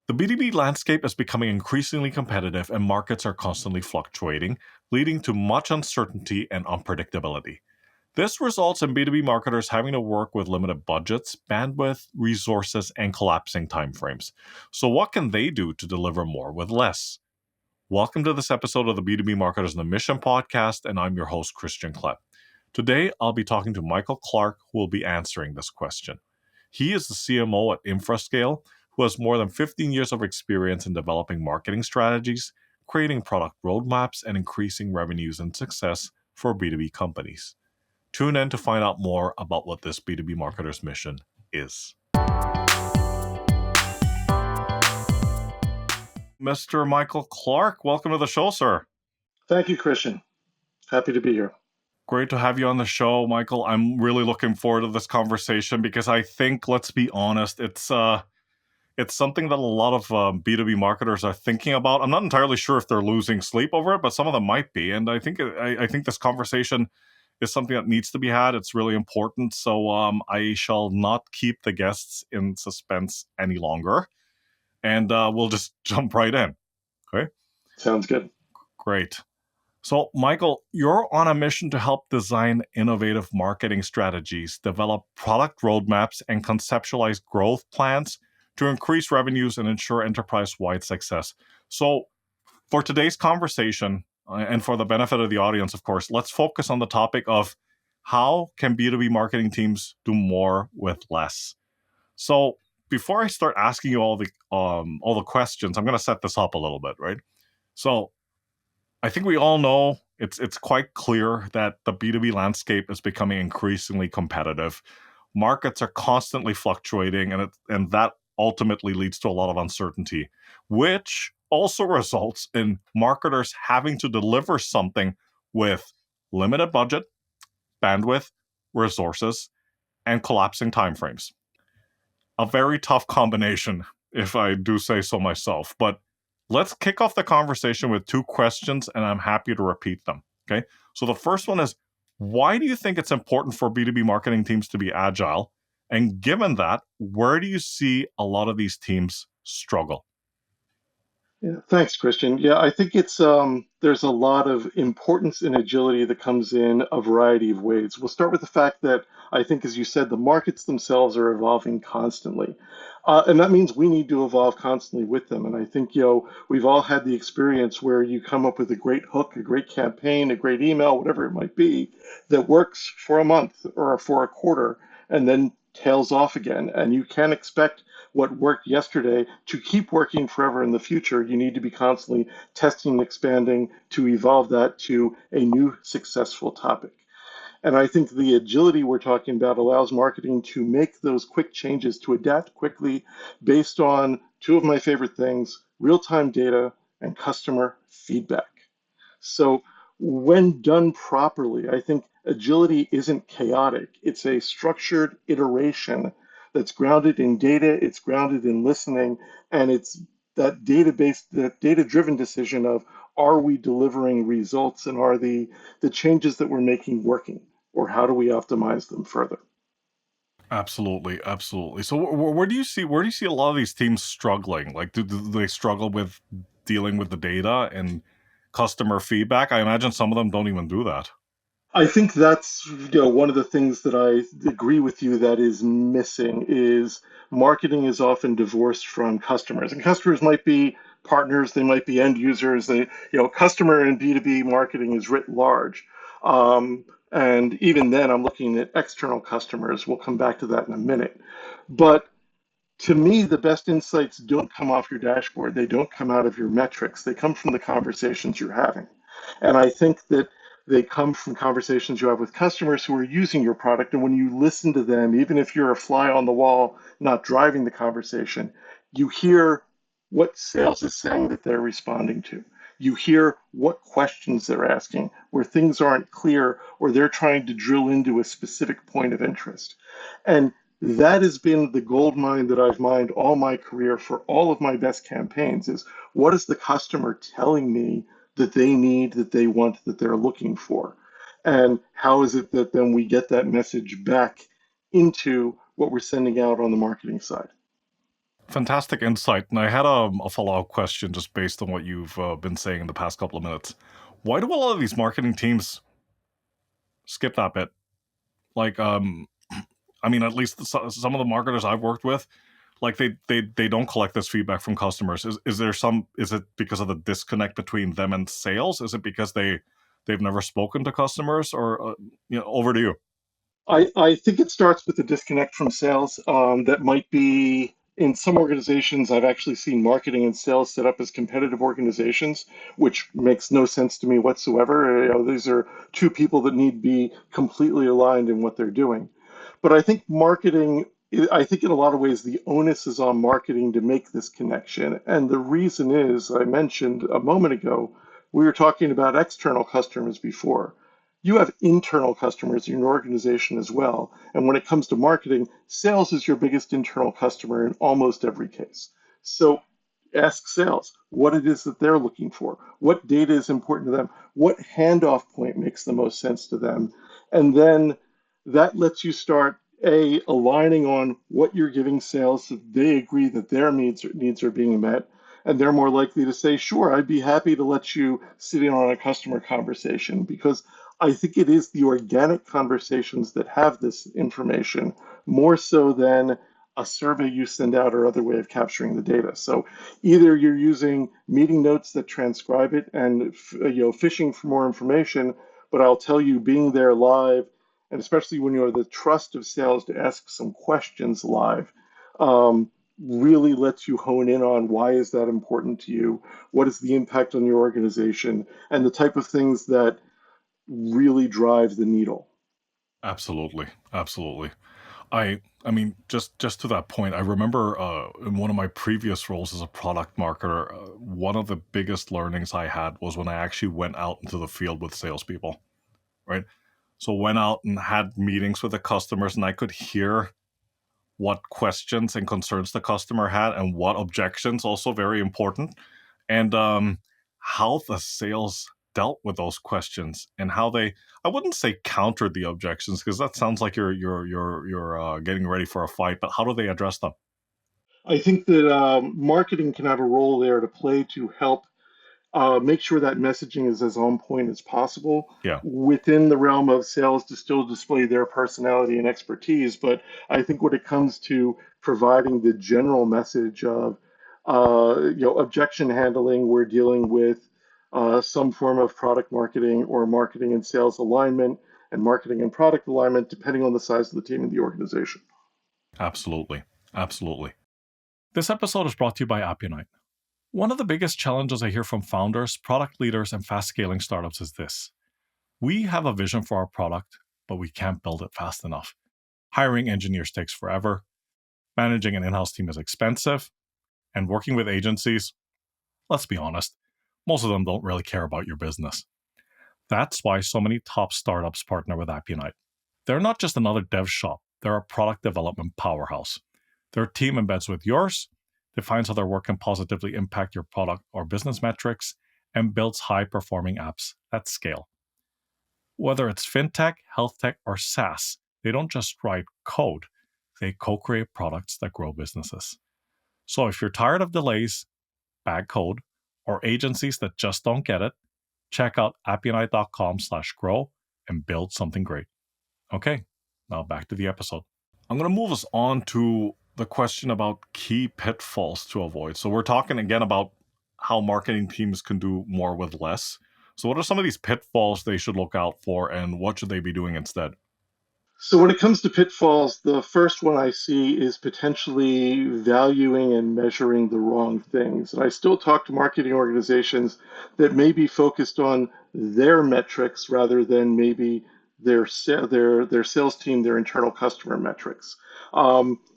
The B2B landscape is becoming increasingly competitive and markets are constantly fluctuating, leading to much uncertainty and unpredictability. This results in B2B marketers having to work with limited budgets, bandwidth, resources, and collapsing timeframes. So, what can they do to deliver more with less? Welcome to this episode of the B2B Marketers in the Mission podcast, and I'm your host, Christian Klepp. Today, I'll be talking to Michael Clark, who will be answering this question. He is the CMO at Infrascale, who has more than 15 years of experience in developing marketing strategies, creating product roadmaps, and increasing revenues and success for B2B companies. Tune in to find out more about what this B2B marketer's mission is. Mr. Michael Clark, welcome to the show, sir. Thank you, Christian. Happy to be here. Great to have you on the show, Michael. I'm really looking forward to this conversation because I think, let's be honest, it's something that a lot of B2B marketers are thinking about. I'm not entirely sure if they're losing sleep over it, but some of them might be. And I think this conversation is something that needs to be had. It's really important. So I shall not keep the guests in suspense any longer. And we'll just jump right in. Okay? Sounds good. Great. So, Michael, you're on a mission to help design innovative marketing strategies, develop product roadmaps, and conceptualize growth plans to increase revenues and ensure enterprise-wide success. So, for today's conversation, and for the benefit of the audience, of course, let's focus on the topic of how can B2B marketing teams do more with less. So, before I start asking you all the questions, I'm going to set this up a little bit, right? So, I think we all know it's quite clear that the B2B landscape is becoming increasingly competitive. Markets are constantly fluctuating, and that ultimately leads to a lot of uncertainty, which also results in marketers having to deliver something with limited budget, bandwidth, resources, and collapsing timeframes. A very tough combination, if I do say so myself, but let's kick off the conversation with two questions, and I'm happy to repeat them. Okay. So the first one is, why do you think it's important for B2B marketing teams to be agile? And given that, where do you see a lot of these teams struggle? Yeah, thanks, Christian. Yeah, I think it's there's a lot of importance in agility that comes in a variety of ways. We'll start with the fact that I think, as you said, the markets themselves are evolving constantly. And that means we need to evolve constantly with them. And I think, we've all had the experience where you come up with a great hook, a great campaign, a great email, whatever it might be, that works for a month or for a quarter and then tails off again. And you can't expect what worked yesterday to keep working forever in the future. You need to be constantly testing and expanding to evolve that to a new successful topic. And I think the agility we're talking about allows marketing to make those quick changes, to adapt quickly based on two of my favorite things, real-time data and customer feedback. So when done properly, I think agility isn't chaotic. It's a structured iteration that's grounded in data, it's grounded in listening, and it's that data-driven decision of, are we delivering results, and are the changes that we're making working, or how do we optimize them further? Absolutely, absolutely. So where do you see a lot of these teams struggling? Like, do they struggle with dealing with the data and customer feedback? I imagine some of them don't even do that. I think that's one of the things that I agree with you that is missing is marketing is often divorced from customers, and customers might be partners, they might be end users. Customer in B2B marketing is writ large, and even then, I'm looking at external customers. We'll come back to that in a minute, but to me, the best insights don't come off your dashboard. They don't come out of your metrics. They come from the conversations you're having. And I think that they come from conversations you have with customers who are using your product. And when you listen to them, even if you're a fly on the wall, not driving the conversation, you hear what sales is saying that they're responding to. You hear what questions they're asking, where things aren't clear, or they're trying to drill into a specific point of interest. And that has been the gold mine that I've mined all my career for all of my best campaigns is, what is the customer telling me that they need, that they want, that they're looking for? And how is it that then we get that message back into what we're sending out on the marketing side? Fantastic insight. And I had a follow up question just based on what you've been saying in the past couple of minutes. Why do a lot of these marketing teams skip that bit? Like, I mean, at least some of the marketers I've worked with, like they don't collect this feedback from customers. Is there some? Is it because of the disconnect between them and sales? Is it because they've never spoken to customers? Or over to you. I think it starts with the disconnect from sales. That might be in some organizations. I've actually seen marketing and sales set up as competitive organizations, which makes no sense to me whatsoever. These are two people that need to be completely aligned in what they're doing. But I think marketing, I think in a lot of ways, the onus is on marketing to make this connection. And the reason is, I mentioned a moment ago, we were talking about external customers before. You have internal customers in your organization as well. And when it comes to marketing, sales is your biggest internal customer in almost every case. So ask sales what it is that they're looking for, what data is important to them, what handoff point makes the most sense to them. And then that lets you start aligning on what you're giving sales so they agree that their needs are being met, and they're more likely to say, sure, I'd be happy to let you sit in on a customer conversation, because I think it is the organic conversations that have this information more so than a survey you send out or other way of capturing the data. So either you're using meeting notes that transcribe it and fishing for more information, but I'll tell you, being there live, and especially when you have the trust of sales to ask some questions live, um, really lets you hone in on why is that important to you, what is the impact on your organization, and the type of things that really drive the needle. Absolutely, absolutely. I mean, just to that point, I remember in one of my previous roles as a product marketer, one of the biggest learnings I had was when I actually went out into the field with salespeople. Right, so went out and had meetings with the customers, and I could hear what questions and concerns the customer had and what objections, also very important, and how the sales dealt with those questions and how they, I wouldn't say countered the objections because that sounds like you're getting ready for a fight, but how do they address them? I think that marketing can have a role there to play to help make sure that messaging is as on point as possible Yeah, within the realm of sales to still display their personality and expertise. But I think when it comes to providing the general message of objection handling, we're dealing with some form of product marketing or marketing and sales alignment and marketing and product alignment, depending on the size of the team in the organization. absolutely, absolutely. This episode is brought to you by Apionite. One of the biggest challenges I hear from founders, product leaders, and fast scaling startups is this: we have a vision for our product, but we can't build it fast enough. Hiring engineers takes forever, managing an in house team is expensive, and working with agencies, let's be honest, most of them don't really care about your business. That's why so many top startups partner with Apionite. They're not just another dev shop, they're a product development powerhouse. Their team embeds with yours, defines how their work can positively impact your product or business metrics, and builds high performing apps that scale. Whether it's fintech, health tech, or SaaS, they don't just write code, they co create products that grow businesses. So if you're tired of delays, bad code, or agencies that just don't get it, check out appionite.com/grow and build something great. Okay, now back to the episode. I'm going to move us on to the question about key pitfalls to avoid. So we're talking again about how marketing teams can do more with less. So what are some of these pitfalls they should look out for, and what should they be doing instead? So when it comes to pitfalls, the first one I see is potentially valuing and measuring the wrong things. And I still talk to marketing organizations that may be focused on their metrics rather than maybe their sales team, their internal customer metrics.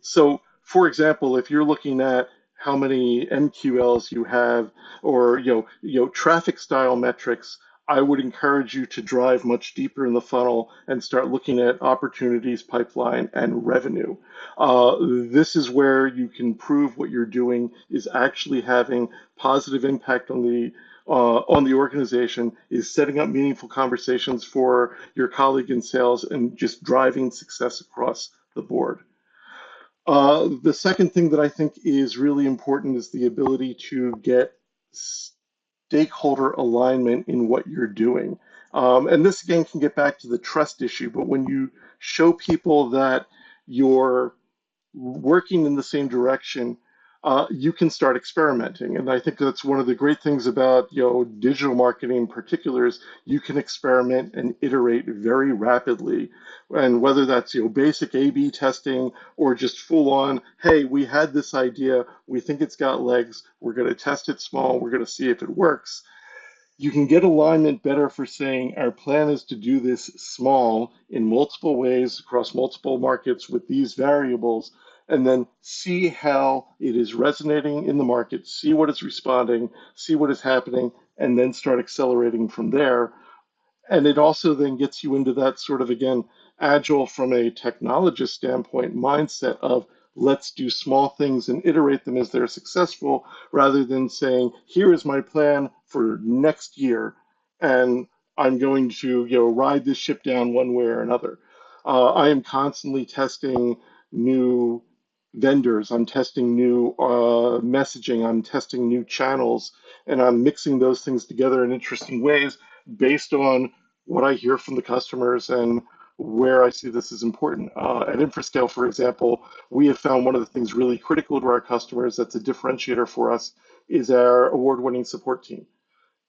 So, for example, if you're looking at how many MQLs you have, or traffic style metrics, I would encourage you to drive much deeper in the funnel and start looking at opportunities, pipeline, and revenue. This is where you can prove what you're doing is actually having positive impact on the organization, is setting up meaningful conversations for your colleague in sales, and just driving success across the board. The second thing that I think is really important is the ability to get stakeholder alignment in what you're doing. And this again can get back to the trust issue, but when you show people that you're working in the same direction, you can start experimenting. And I think that's one of the great things about digital marketing in particular is you can experiment and iterate very rapidly. And whether that's basic A/B testing or just full on, hey, we had this idea, we think it's got legs, we're going to test it small, we're going to see if it works. You can get alignment better for saying our plan is to do this small in multiple ways across multiple markets with these variables, and then see how it is resonating in the market, see what is responding, see what is happening, and then start accelerating from there. And it also then gets you into that sort of, again, agile from a technologist standpoint mindset of let's do small things and iterate them as they're successful rather than saying, here is my plan for next year. And I'm going to, ride this ship down one way or another. I am constantly testing new vendors. I'm testing new messaging. I'm testing new channels, and I'm mixing those things together in interesting ways based on what I hear from the customers and where I see this as important. At Infrascale, for example, we have found one of the things really critical to our customers that's a differentiator for us is our award-winning support team.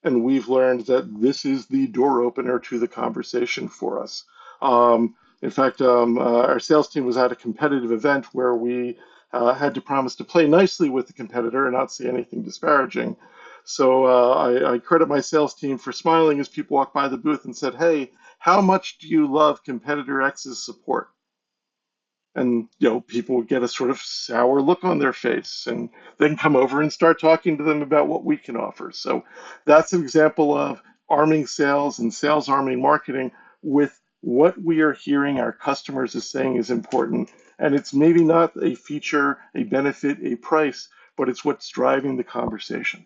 And we've learned that this is the door opener to the conversation for us. In fact, our sales team was at a competitive event where we had to promise to play nicely with the competitor and not say anything disparaging. So I credit my sales team for smiling as people walked by the booth and said, "Hey, how much do you love competitor X's support?" And people would get a sort of sour look on their face and then come over and start talking to them about what we can offer. So that's an example of arming sales and sales arming marketing with what we are hearing our customers is saying is important. And it's maybe not a feature, a benefit, a price, but it's what's driving the conversation.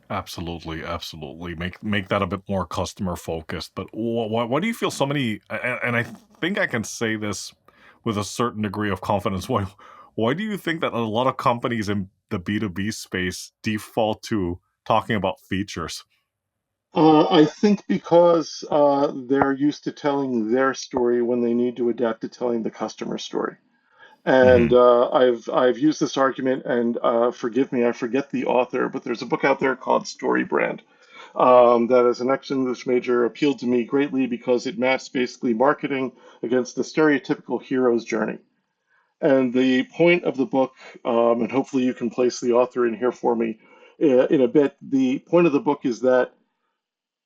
Absolutely, absolutely. Make that a bit more customer focused. But why do you feel so many? And I think I can say this with a certain degree of confidence. Why do you think that a lot of companies in the B2B space default to talking about features? I think because they're used to telling their story when they need to adapt to telling the customer story. And Hmm. I've used this argument, and forgive me, I forget the author, but there's a book out there called Story Brand that, as an ex-English major, appealed to me greatly because it maps basically marketing against the stereotypical hero's journey. And the point of the book, and hopefully you can place the author in here for me in a bit, the point of the book is that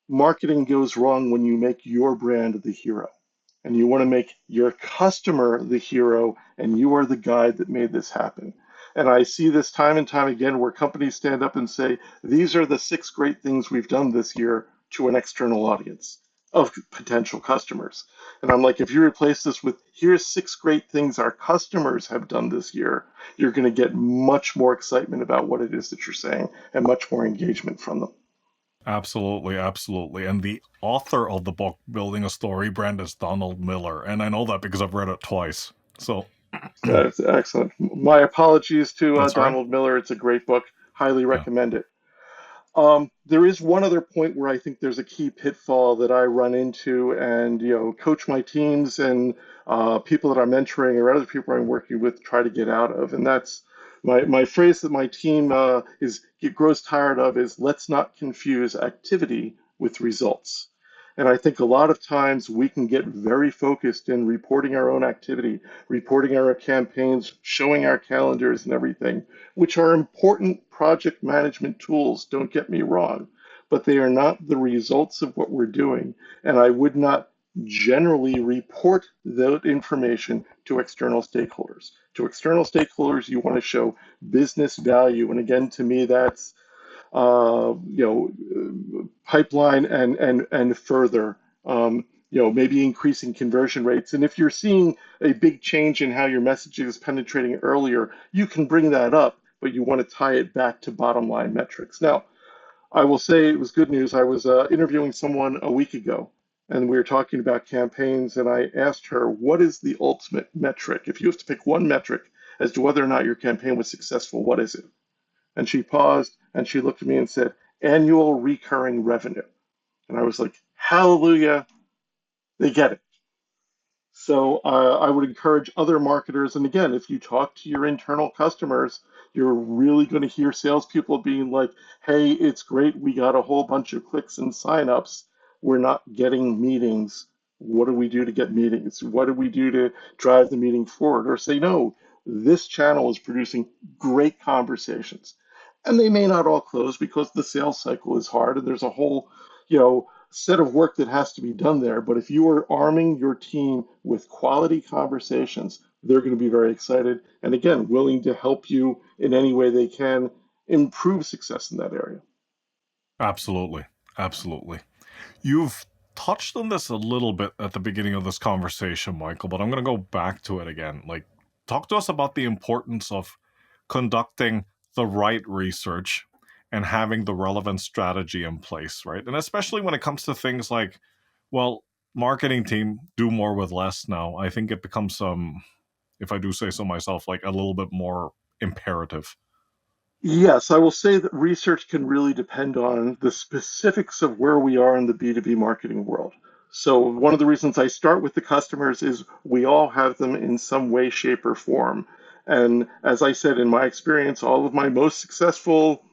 marketing goes wrong when you make your brand the hero. And you want to make your customer the hero, and you are the guide that made this happen. And I see this time and time again where companies stand up and say, these are the 6 great things we've done this year to an external audience of potential customers. And I'm like, if you replace this with, here's 6 great things our customers have done this year, you're going to get much more excitement about what it is that you're saying and much more engagement from them. Absolutely, absolutely. And the author of the book Building a Story Brand is Donald Miller, and I know that because I've read it twice. So That's excellent. My apologies to that's all right. Donald Miller. It's a great book. Highly Yeah. recommend it. There is one other point where I think there's a key pitfall that I run into, and coach my teams and people that I'm mentoring or other people I'm working with try to get out of, and that's my phrase that my team grows tired of is let's not confuse activity with results. And I think a lot of times we can get very focused in reporting our own activity, reporting our campaigns, showing our calendars and everything, which are important project management tools, don't get me wrong, but they are not the results of what we're doing. And I would not generally report that information to external stakeholders. To external stakeholders, you want to show business value. And again, to me, that's pipeline and further. Maybe increasing conversion rates. And if you're seeing a big change in how your messaging is penetrating earlier, you can bring that up, but you want to tie it back to bottom line metrics. Now, I will say it was good news. I was interviewing someone a week ago, and we were talking about campaigns, and I asked her, what is the ultimate metric? If you have to pick one metric as to whether or not your campaign was successful. What is it? And she paused and she looked at me and said, annual recurring revenue. And I was like, hallelujah, they get it. So I would encourage other marketers, and again, if you talk to your internal customers, you're really going to hear salespeople being like, "Hey, it's great. We got a whole bunch of clicks and signups. We're not getting meetings. What do we do to get meetings? What do we do to drive the meeting forward?" Or say, "No, this channel is producing great conversations." And they may not all close because the sales cycle is hard, and there's a whole, set of work that has to be done there. But if you are arming your team with quality conversations, they're going to be very excited and, again, willing to help you in any way they can improve success in that area. Absolutely. Absolutely. You've touched on this a little bit at the beginning of this conversation, Michael, but I'm going to go back to it again. Like, talk to us about the importance of conducting the right research and having the relevant strategy in place, right? And especially when it comes to things like, well, marketing team do more with less now. I think it becomes if I do say so myself, like a little bit more imperative. Yes, I will say that research can really depend on the specifics of where we are in the B2B marketing world. So, one of the reasons I start with the customers is we all have them in some way, shape, or form. And as I said, in my experience, all of my most successful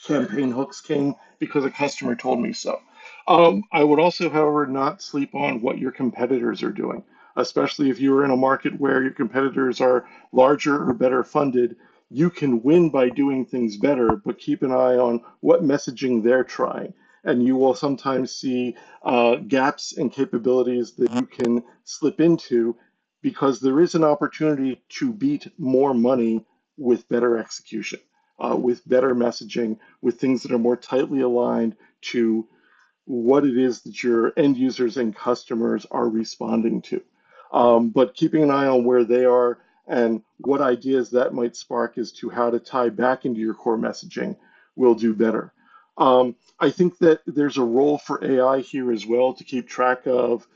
campaign hooks came because a customer told me so. I would also, however, not sleep on what your competitors are doing, especially if you are in a market where your competitors are larger or better funded. You can win by doing things better, but keep an eye on what messaging they're trying. And you will sometimes see gaps and capabilities that you can slip into because there is an opportunity to beat more money with better execution, with better messaging, with things that are more tightly aligned to what it is that your end users and customers are responding to. But keeping an eye on where they are and what ideas that might spark as to how to tie back into your core messaging will do better. I think that there's a role for AI here as well to keep track of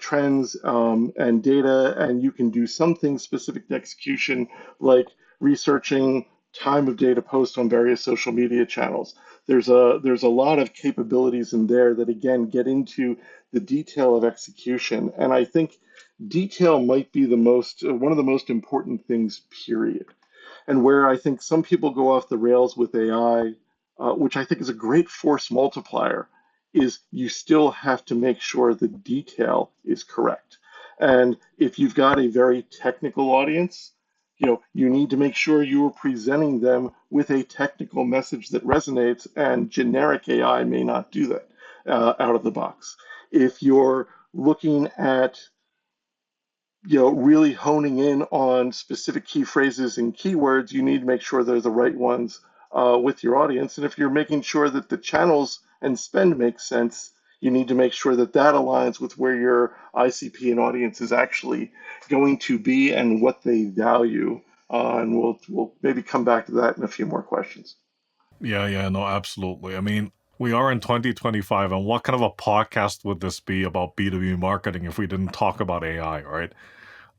trends and data, and you can do something specific to execution, like researching time of day to post on various social media channels. There's a lot of capabilities in there that again get into the detail of execution, and I think detail might be the most one of the most important things, period. And where I think some people go off the rails with AI, which I think is a great force multiplier, is you still have to make sure the detail is correct. And if you've got a very technical audience, you need to make sure you are presenting them with a technical message that resonates, and generic AI may not do that out of the box. If you're looking at really honing in on specific key phrases and keywords, you need to make sure they're the right ones with your audience. And if you're making sure that the channels and spend make sense, you need to make sure that that aligns with where your ICP and audience is actually going to be and what they value. And we'll maybe come back to that in a few more questions. Yeah, yeah, no, absolutely. I mean, we are in 2025, and what kind of a podcast would this be about B2B marketing if we didn't talk about AI, right?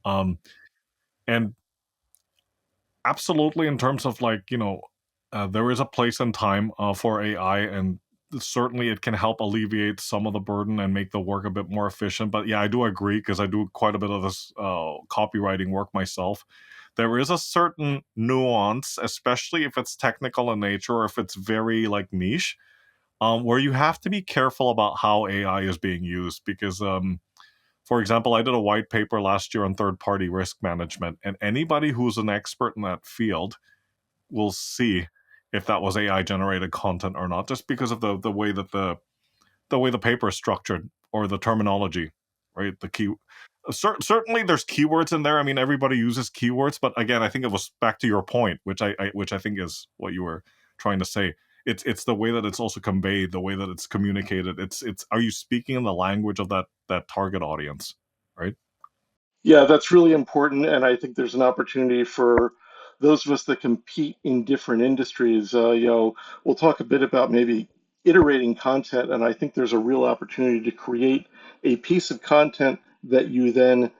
Um, and absolutely, in terms of like, there is a place and time for AI, and certainly it can help alleviate some of the burden and make the work a bit more efficient. But yeah, I do agree because I do quite a bit of this copywriting work myself. There is a certain nuance, especially if it's technical in nature or if it's very like niche, where you have to be careful about how AI is being used because, for example, I did a white paper last year on third party risk management, and anybody who's an expert in that field will see if that was AI generated content or not, just because of the way that the way the paper is structured or the terminology, right? The key. Certainly, there's keywords in there. I mean, everybody uses keywords, but again, I think it was back to your point, which I think is what you were trying to say. It's the way that it's also conveyed, the way that it's communicated. It's are you speaking in the language of that target audience, right? Yeah, that's really important. And I think there's an opportunity for those of us that compete in different industries. We'll talk a bit about maybe iterating content. And I think there's a real opportunity to create a piece of content that you then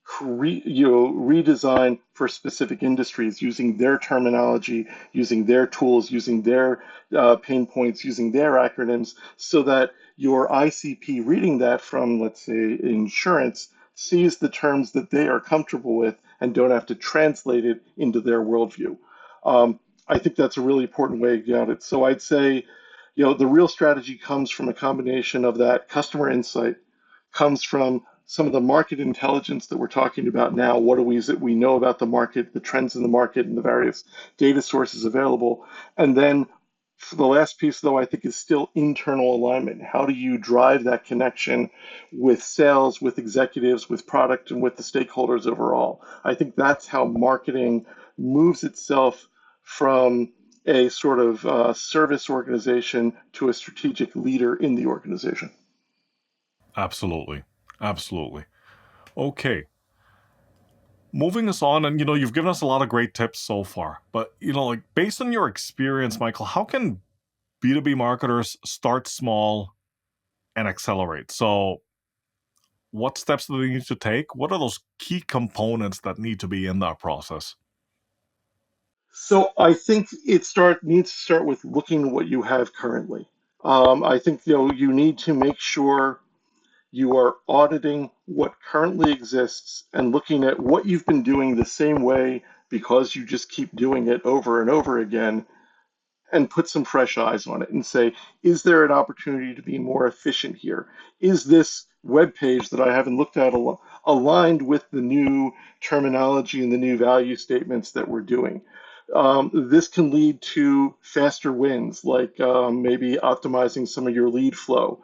redesign for specific industries using their terminology, using their tools, using their pain points, using their acronyms, so that your ICP reading that from, let's say, insurance sees the terms that they are comfortable with and don't have to translate it into their worldview. Um, I think that's a really important way to get it. So I'd say, the real strategy comes from a combination of that customer insight, comes from some of the market intelligence that we're talking about now. What are we that we know about the market, the trends in the market, and the various data sources available? And then for the last piece, though, I think is still internal alignment. How do you drive that connection with sales, with executives, with product, and with the stakeholders overall? I think that's how marketing moves itself from a sort of service organization to a strategic leader in the organization. Absolutely. Absolutely. Okay. Moving us on, and you've given us a lot of great tips so far. But like based on your experience, Michael, how can B2B marketers start small and accelerate? So, what steps do they need to take? What are those key components that need to be in that process? So I think needs to start with looking at what you have currently. I think you need to make sure you are auditing what currently exists and looking at what you've been doing the same way because you just keep doing it over and over again, and put some fresh eyes on it and say, is there an opportunity to be more efficient here? Is this web page that I haven't looked at aligned with the new terminology and the new value statements that we're doing? This can lead to faster wins, like maybe optimizing some of your lead flow.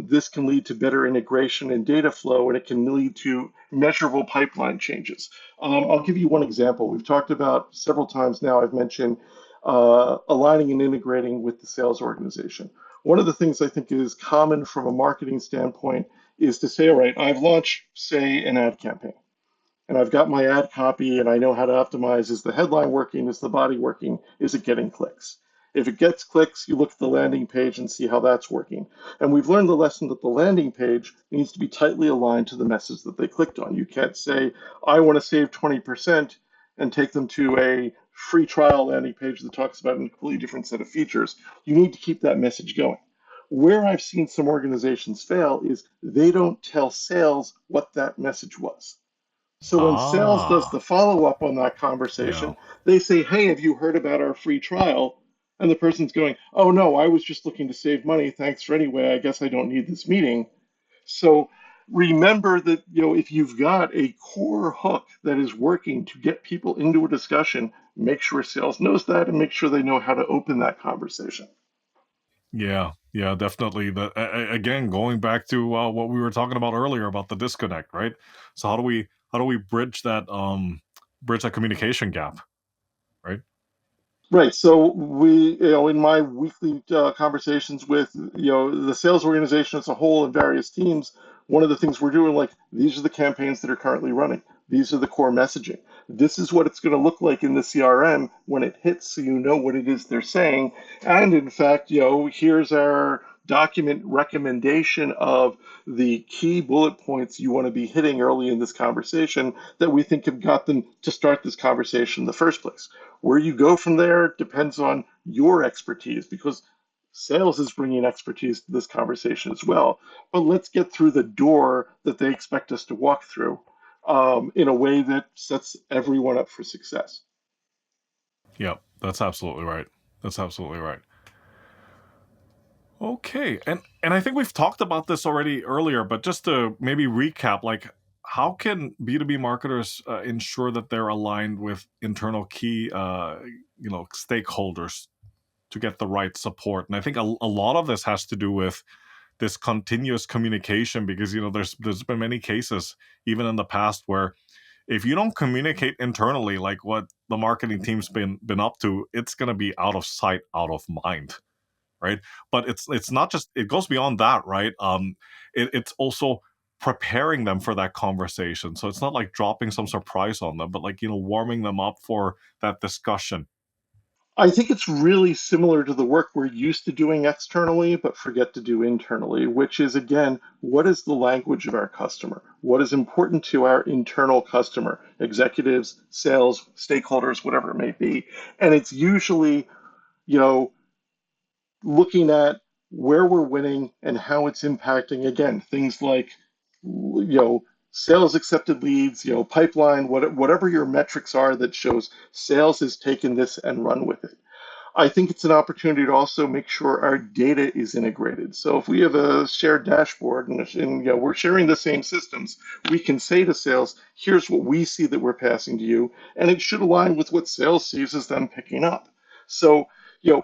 This can lead to better integration and data flow, and it can lead to measurable pipeline changes. I'll give you one example. We've talked about several times now, I've mentioned aligning and integrating with the sales organization. One of the things I think is common from a marketing standpoint is to say, all right, I've launched, say, an ad campaign, and I've got my ad copy and I know how to optimize. Is the headline working? Is the body working? Is it getting clicks? If it gets clicks, you look at the landing page and see how that's working. And we've learned the lesson that the landing page needs to be tightly aligned to the message that they clicked on. You can't say, I want to save 20% and take them to a free trial landing page that talks about a completely different set of features. You need to keep that message going. Where I've seen some organizations fail is they don't tell sales what that message was. So when sales does the Ah, follow up on that yeah. conversation, they say, hey, have you heard about our free trial? And the person's going, oh, no, I was just looking to save money. Thanks for anyway. I guess I don't need this meeting. So remember that, if you've got a core hook that is working to get people into a discussion, make sure sales knows that and make sure they know how to open that conversation. Yeah, yeah, definitely. Again, going back to what we were talking about earlier about the disconnect, right? So how do we bridge that communication gap, right? Right. So in my weekly conversations with, the sales organization as a whole and various teams, one of the things we're doing, like, these are the campaigns that are currently running. These are the core messaging. This is what it's going to look like in the CRM when it hits, so you know what it is they're saying. And in fact, here's our document recommendation of the key bullet points you want to be hitting early in this conversation that we think have got them to start this conversation in the first place. Where you go from there depends on your expertise, because sales is bringing expertise to this conversation as well. But let's get through the door that they expect us to walk through in a way that sets everyone up for success. Yeah, that's absolutely right. That's absolutely right. Okay, and I think we've talked about this already earlier, but just to maybe recap, like how can B2B marketers ensure that they're aligned with internal key stakeholders to get the right support? And I think a lot of this has to do with this continuous communication, because there's been many cases even in the past where if you don't communicate internally like what the marketing team's been up to, it's going to be out of sight, out of mind, right? But it's not just, it goes beyond that, right? It's also preparing them for that conversation, so it's not like dropping some surprise on them, but like warming them up for that discussion. I think it's really similar to the work we're used to doing externally, but forget to do internally, which is again, what is the language of our customer? What is important to our internal customer, executives, sales, stakeholders, whatever it may be? And it's usually, you know, looking at where we're winning and how it's impacting, again, things like, sales accepted leads, pipeline, whatever your metrics are that shows sales has taken this and run with it. I think it's an opportunity to also make sure our data is integrated. So if we have a shared dashboard and we're sharing the same systems, we can say to sales, here's what we see that we're passing to you, and it should align with what sales sees as them picking up. So,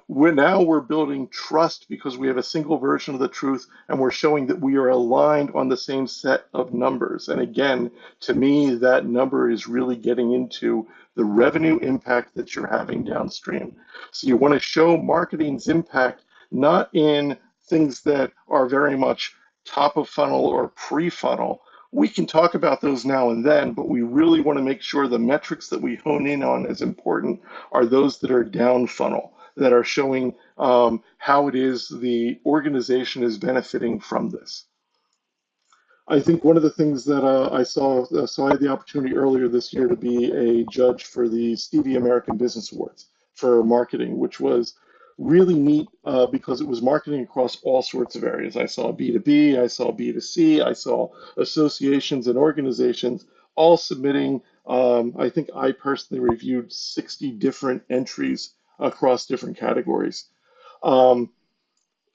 we're building trust because we have a single version of the truth and we're showing that we are aligned on the same set of numbers. And again, to me, that number is really getting into the revenue impact that you're having downstream. So you want to show marketing's impact not in things that are very much top of funnel or pre-funnel. We can talk about those now and then, but we really want to make sure the metrics that we hone in on as important are those that are down funnel, that are showing how it is the organization is benefiting from this. I think one of the things that I saw, so I had the opportunity earlier this year to be a judge for the Stevie American Business Awards for marketing, which was really neat because it was marketing across all sorts of areas. I saw B2B, I saw B2C, I saw associations and organizations all submitting. I think I personally reviewed 60 different entries across different categories. Um,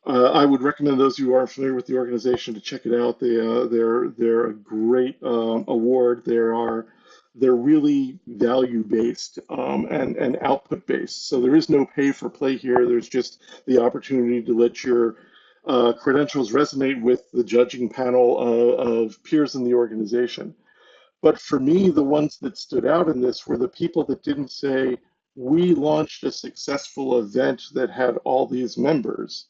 I would recommend those who aren't familiar with the organization to check it out. They're a great award. They're really value based and output based. So there is no pay for play here. There's just the opportunity to let your credentials resonate with the judging panel of peers in the organization. But for me, the ones that stood out in this were the people that didn't say, we launched a successful event that had all these members.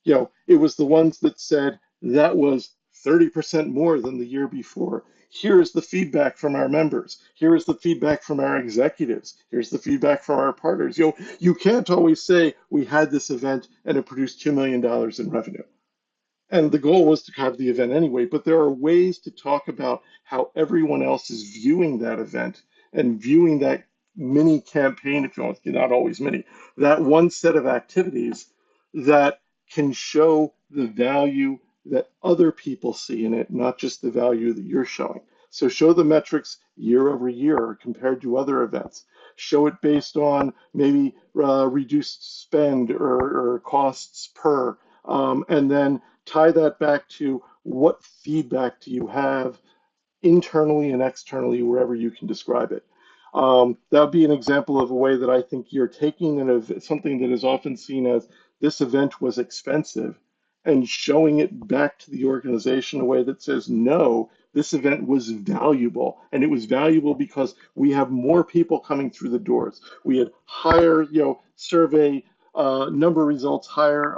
It was the ones that said that was 30% more than the year before. Here's the feedback from our members. Here is the feedback from our executives. Here's the feedback from our partners. You can't always say we had this event and it produced $2 million in revenue. And the goal was to have the event anyway, but there are ways to talk about how everyone else is viewing that event and viewing that mini campaign, if you want, not always mini, that one set of activities that can show the value that other people see in it, not just the value that you're showing. So show the metrics year over year compared to other events. Show it based on maybe reduced spend or costs per, and then tie that back to what feedback do you have internally and externally, wherever you can describe it. That would be an example of a way that I think you're taking something that is often seen as this event was expensive and showing it back to the organization in a way that says, no, this event was valuable. And it was valuable because we have more people coming through the doors. We had higher, survey number results, higher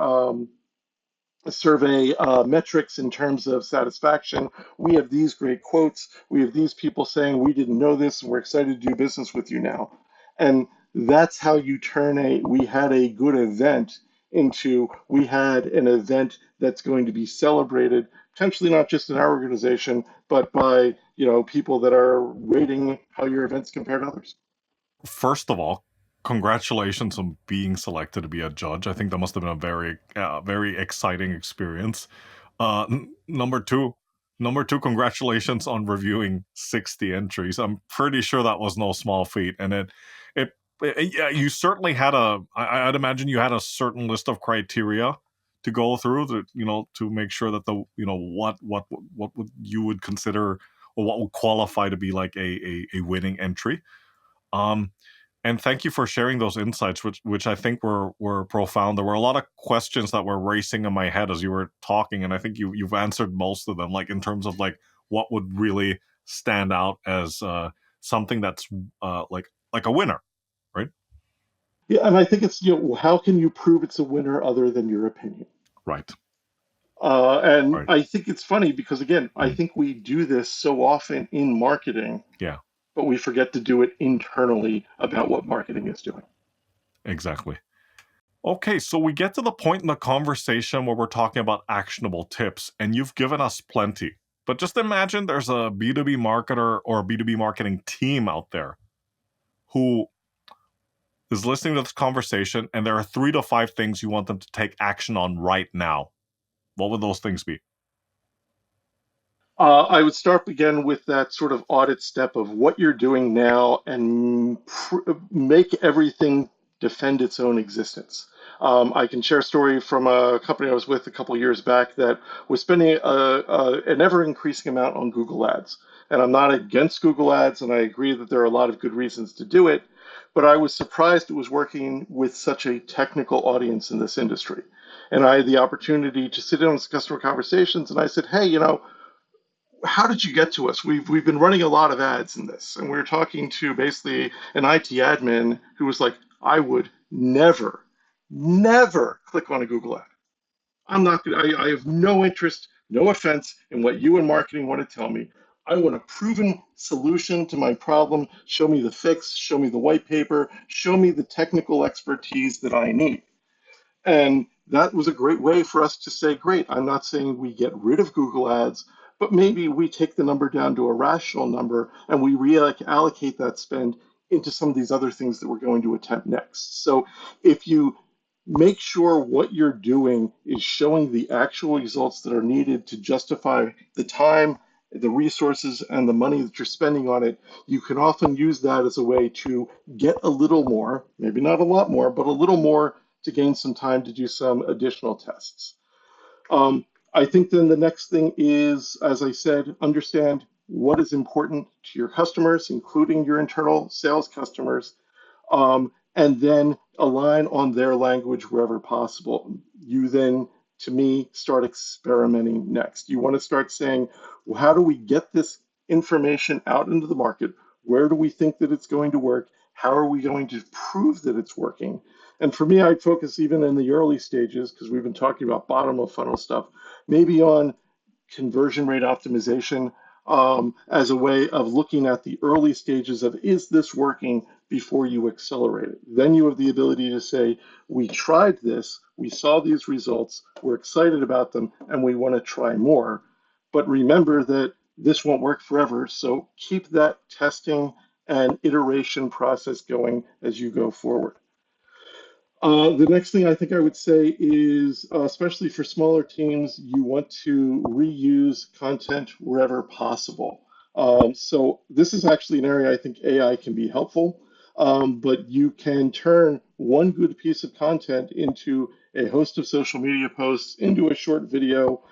survey metrics in terms of satisfaction. We have these great quotes. We have these people saying, we didn't know this, and we're excited to do business with you now. And that's how you turn we had a good event into we had an event that's going to be celebrated, potentially not just in our organization, but by people that are rating how your events compare to others. First of all, congratulations on being selected to be a judge. I think that must have been a very exciting experience. Number two, congratulations on reviewing 60 entries. I'm pretty sure that was no small feat, and yeah, you certainly had I'd imagine you had a certain list of criteria to go through to make sure that what would you would consider or what would qualify to be like a winning entry. Um, and thank you for sharing those insights, which I think were profound. There were a lot of questions that were racing in my head as you were talking, and I think you've answered most of them. Like in terms of like what would really stand out as something that's like a winner, right? Yeah, and I think it's, how can you prove it's a winner other than your opinion? Right. And Right. I think it's funny because, again, I Mm. think we do this so often in marketing, Yeah. but we forget to do it internally about what marketing is doing. Exactly. Okay, so we get to the point in the conversation where we're talking about actionable tips, and you've given us plenty. But just imagine there's a B2B marketer or a B2B marketing team out there who is listening to this conversation, and there are 3 to 5 things you want them to take action on right now. What would those things be? I would start again with that sort of audit step of what you're doing now and make everything defend its own existence. I can share a story from a company I was with a couple of years back that was spending an ever increasing amount on Google Ads. And I'm not against Google Ads, and I agree that there are a lot of good reasons to do it. But I was surprised it was working with such a technical audience in this industry. And I had the opportunity to sit in on some customer conversations, and I said, hey, how did you get to us? We've been running a lot of ads in this, and we were talking to basically an IT admin who was like, I would never click on a Google ad. I'm not gonna. I have no interest, no offense in what you in marketing want to tell me. I want a proven solution to my problem. Show me the fix. Show me the white paper. Show me the technical expertise that I need. And that was a great way for us to say, great, I'm not saying we get rid of Google Ads, but maybe we take the number down to a rational number and we reallocate that spend into some of these other things that we're going to attempt next. So if you make sure what you're doing is showing the actual results that are needed to justify the time, the resources, and the money that you're spending on it, you can often use that as a way to get a little more, maybe not a lot more, but a little more to gain some time to do some additional tests. Um, I think then the next thing is, as I said, understand what is important to your customers, including your internal sales customers, and then align on their language wherever possible. You then, to me, start experimenting next. You want to start saying, well, how do we get this information out into the market? Where do we think that it's going to work? How are we going to prove that it's working? And for me, I'd focus even in the early stages, because we've been talking about bottom of funnel stuff, maybe on conversion rate optimization as a way of looking at the early stages of is this working before you accelerate it. Then you have the ability to say, we tried this, we saw these results, we're excited about them, and we want to try more. But remember that this won't work forever, so keep that testing and iteration process going as you go forward. The next thing I think I would say is, especially for smaller teams, you want to reuse content wherever possible. So this is actually an area I think AI can be helpful, but you can turn one good piece of content into a host of social media posts, into a short video,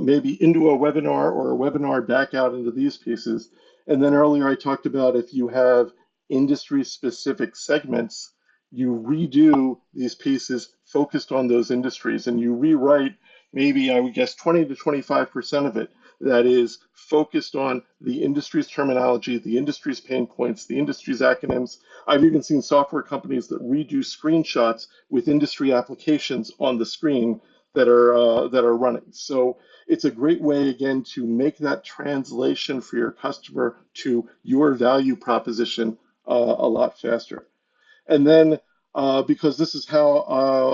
maybe into a webinar or a webinar back out into these pieces. And then earlier I talked about if you have industry specific segments, you redo these pieces focused on those industries and you rewrite maybe I would guess 20 to 25% of it that is focused on the industry's terminology, the industry's pain points, the industry's acronyms. I've even seen software companies that redo screenshots with industry applications on the screen that are running. So it's a great way again to make that translation for your customer to your value proposition a lot faster. And then, because this is how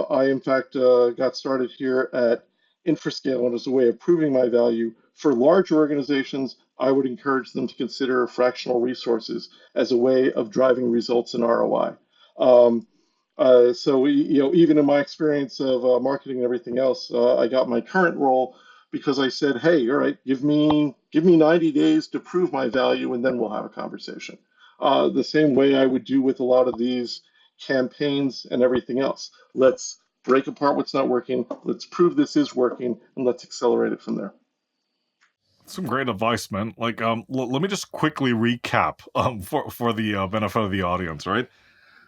I, in fact, got started here at Infrascale and as a way of proving my value, for large organizations, I would encourage them to consider fractional resources as a way of driving results in ROI. So, even in my experience of marketing and everything else, I got my current role because I said, "Hey, all right, give me 90 days to prove my value, and then we'll have a conversation." The same way I would do with a lot of these campaigns and everything else. Let's break apart what's not working. Let's prove this is working, and let's accelerate it from there. Some great advice, man. Like, let me just quickly recap for the benefit of the audience, right?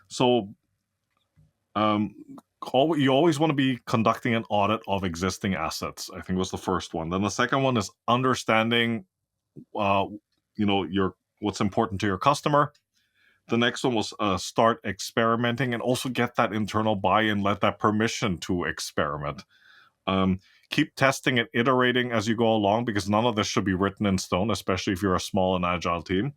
So, um, you always want to be conducting an audit of existing assets. I think was the first one. Then the second one is understanding, uh, your what's important to your customer. The next one was start experimenting and also get that internal buy-in, let that permission to experiment. Um, Keep testing and iterating as you go along because none of this should be written in stone, especially if you're a small and agile team.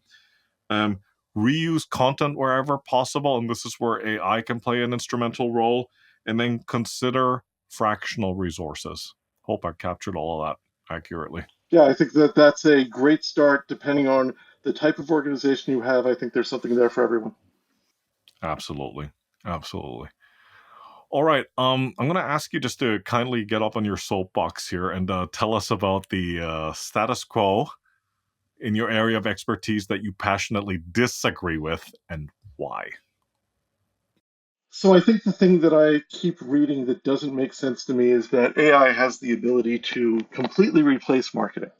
Um, reuse content wherever possible, and this is where AI can play an instrumental role, and then consider fractional resources. Hope I captured all of that accurately. Yeah, I think that that's a great start. Depending on the type of organization you have, I think there's something there for everyone. Absolutely. Absolutely. All right. I'm going to ask you just to kindly get up on your soapbox here and tell us about the status quo in your area of expertise that you passionately disagree with and why. So I think the thing that I keep reading that doesn't make sense to me is that AI has the ability to completely replace marketing.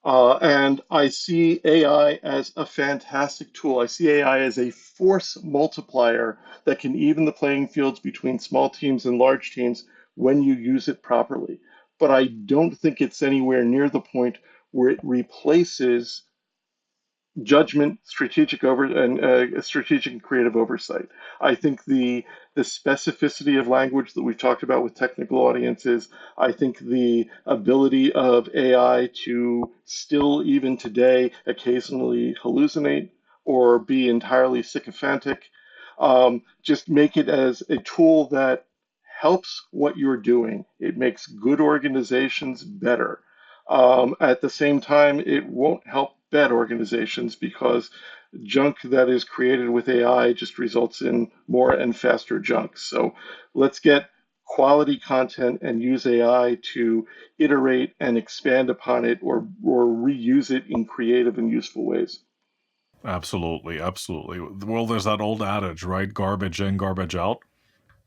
And I see AI as a fantastic tool. I see AI as a force multiplier that can even the playing fields between small teams and large teams when you use it properly. But I don't think it's anywhere near the point where it replaces judgment, strategic and creative oversight. I think the specificity of language that we've talked about with technical audiences. I think the ability of AI to still even today occasionally hallucinate or be entirely sycophantic. Just make it as a tool that helps what you're doing. It makes good organizations better. At the same time, it won't help bad organizations because junk that is created with AI just results in more and faster junk. So let's get quality content and use AI to iterate and expand upon it or reuse it in creative and useful ways. Absolutely. Absolutely. Well, there's that old adage, right? Garbage in, garbage out.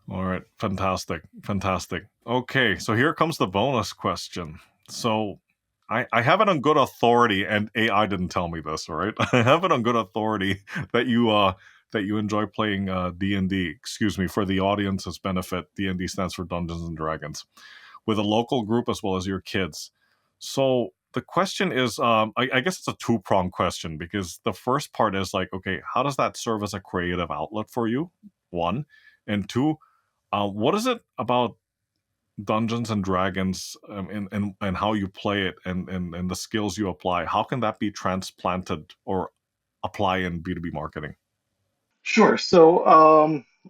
All right. Fantastic. Fantastic. Okay. So here comes the bonus question. So I have it on good authority, and AI didn't tell me this, all right? I have it on good authority that you enjoy playing D&D. Excuse me, for the audience's benefit, D&D stands for Dungeons and Dragons, with a local group as well as your kids. So the question is, I guess it's a two-pronged question, because the first part is like, okay, how does that serve as a creative outlet for you? One. And two, what is it about Dungeons and Dragons, and how you play it, and the skills you apply? How can that be transplanted or apply in B2B marketing? Sure.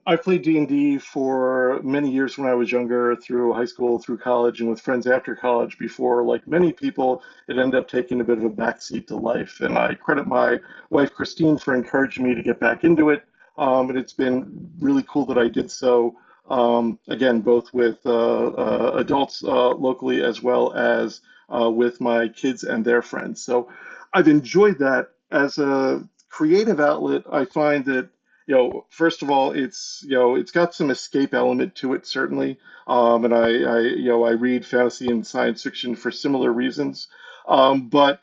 I played D&D for many years when I was younger, through high school, through college, and with friends after college before, like many people, it ended up taking a bit of a backseat to life. And I credit my wife, Christine, for encouraging me to get back into it. And it's been really cool that I did so. Again, both with adults locally as well as with my kids and their friends. So I've enjoyed that as a creative outlet. I find that first of all, it's got some escape element to it, certainly. And I read fantasy and science fiction for similar reasons. But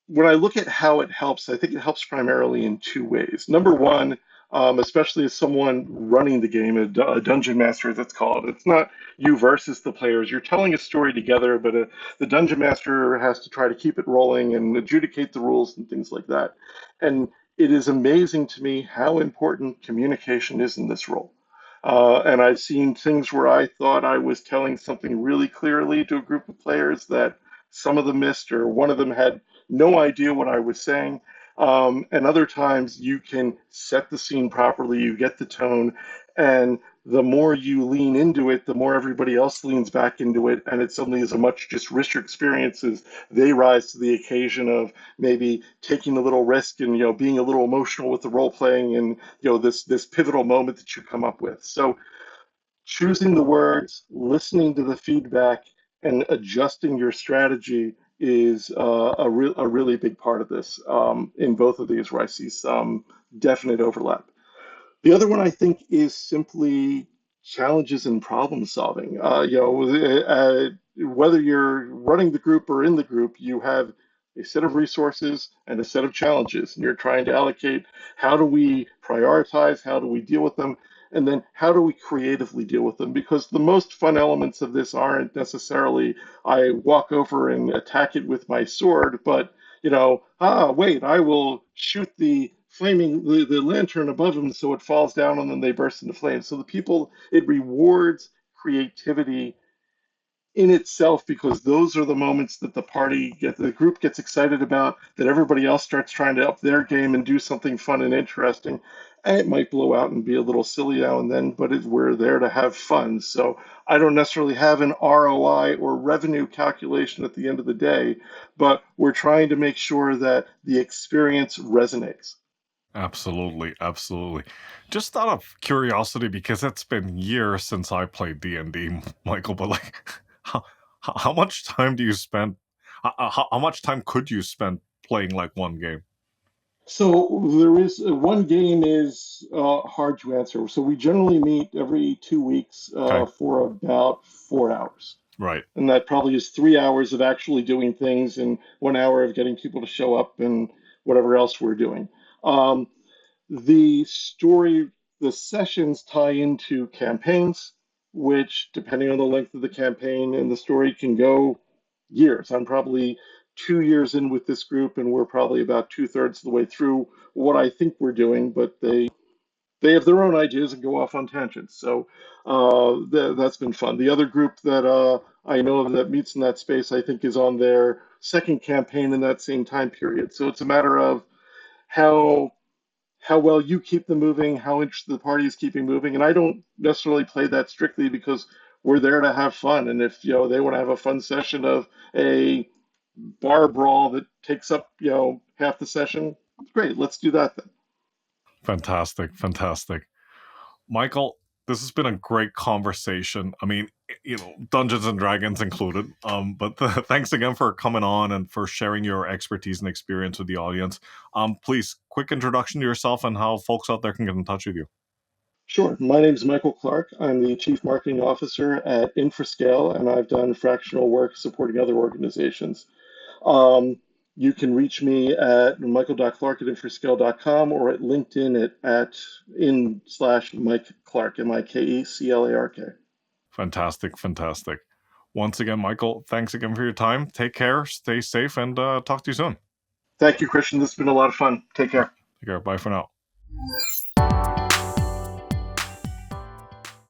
when I look at how it helps, I think it helps primarily in two ways. Number one, especially as someone running the game, a dungeon master, as it's called, it's not you versus the players. You're telling a story together, but the dungeon master has to try to keep it rolling and adjudicate the rules and things like that. And it is amazing to me how important communication is in this role. And I've seen things where I thought I was telling something really clearly to a group of players that some of them missed, or one of them had no idea what I was saying. And other times you can set the scene properly, you get the tone, and the more you lean into it, the more everybody else leans back into it, and it suddenly is a much just richer experience as they rise to the occasion of maybe taking a little risk and being a little emotional with the role playing and this pivotal moment that you come up with. So choosing the words, listening to the feedback, and adjusting your strategy is a really big part of this in both of these, where I see some definite overlap. The other one I think is simply challenges in problem solving. Whether you're running the group or in the group, you have a set of resources and a set of challenges, and you're trying to allocate how do we prioritize, how do we deal with them, and then how do we creatively deal with them? Because the most fun elements of this aren't necessarily I walk over and attack it with my sword, but wait, I will shoot the lantern above them so it falls down and then they burst into flames. So the people, it rewards creativity in itself, because those are the moments that the group gets excited about, that everybody else starts trying to up their game and do something fun and interesting. And it might blow out and be a little silly now and then, but we're there to have fun. So I don't necessarily have an ROI or revenue calculation at the end of the day, but we're trying to make sure that the experience resonates. Absolutely, absolutely. Just out of curiosity, because it's been years since I played D&D, Michael, but like, how, how much time do you spend? How much time could you spend playing like one game? So there is one game is hard to answer. So we generally meet every 2 weeks Okay, for about 4 hours. right. And that probably is 3 hours of actually doing things and 1 hour of getting people to show up and whatever else we're doing. Um, the story, the sessions tie into campaigns, which, depending on the length of the campaign and the story, can go years. I'm probably 2 years in with this group, and we're probably about two-thirds of the way through what I think we're doing, but they have their own ideas and go off on tangents. So that's been fun. The other group that I know of that meets in that space, I think, is on their second campaign in that same time period. So it's a matter of how how well you keep them moving, how interested the party is keeping moving. And I don't necessarily play that strictly because we're there to have fun. And if they want to have a fun session of a bar brawl that takes up half the session, great, let's do that then. Fantastic, fantastic. Michael, this has been a great conversation. I mean, Dungeons and Dragons included. But thanks again for coming on and for sharing your expertise and experience with the audience. Please, quick introduction to yourself and how folks out there can get in touch with you. Sure. My name is Michael Clark. I'm the Chief Marketing Officer at Infrascale, and I've done fractional work supporting other organizations. Um, you can reach me at michael.clark@infrascale.com or at LinkedIn at in/Mike Clark, MikeClark. Fantastic, fantastic. Once again, Michael, thanks again for your time. Take care, stay safe, and talk to you soon. Thank you, Christian. This has been a lot of fun. Take All right, care. take care. Bye for now.